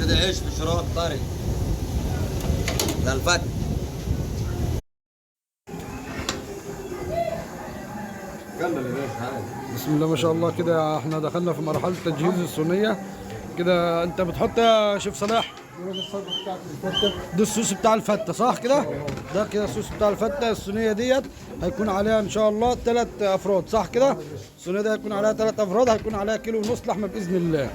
ده عيش بشراط طري ده الفتة. كمل يا باشا. بسم الله ما شاء الله. كده احنا دخلنا في مرحله تجهيز الصينيه. كده انت بتحط يا شيف صلاح ده الصوص بتاع الفته صح كده؟ ده كده الصوص بتاع الفته. الصينيه ديت هيكون عليها ان شاء الله 3 افراد صح كده؟ الصينيه دي هيكون عليها 3 افراد، هيكون عليها كيلو ونص لحمه باذن الله.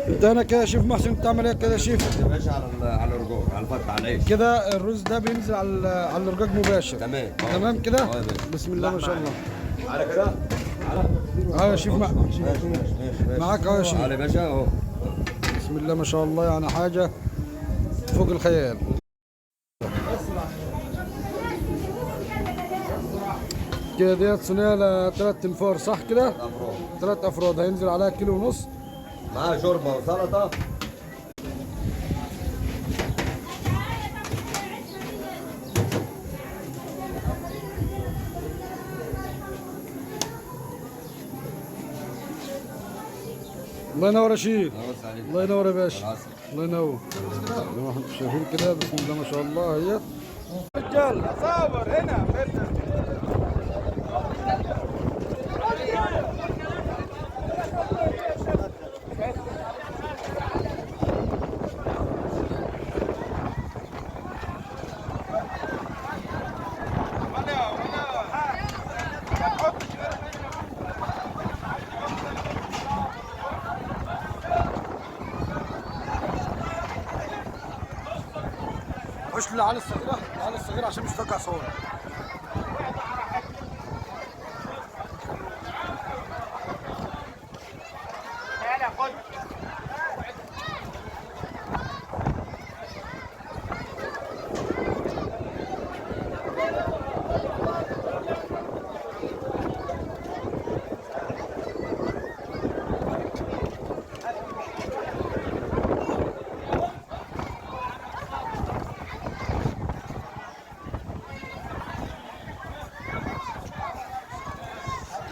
انت هنا كده يا شيف محسن بتعمل ايه كده يا شيف؟ يا باشا على الرجوع على الفتة على العيش. كده الرز ده بينزل على الرجاج مباشر. تمام. تمام كده؟ يا باشا. بسم الله ما شاء الله. على كده. اه يا شيف ماشي ماشي. معاك اه يا شيف. على يا باشا اهو. بسم الله ما شاء الله، يعني حاجة فوق الخيال. كده ديت صينية ل3 تنفار صح كده؟ 3 أفراد هينزل عليها كيلو ونص. معاه شوربه وسلطه. الله ينور يا شيخ. الله ينور يا باشا. الله ينور. زي ما احنا شايفين كده بسم الله ما شاء الله اهي. رجال صور هنا. خش للعيال الصغيرة، العيال الصغيرة عشان مش توقع صور.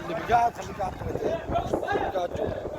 اللي بيقعد خليك قاعد 30 قاعد.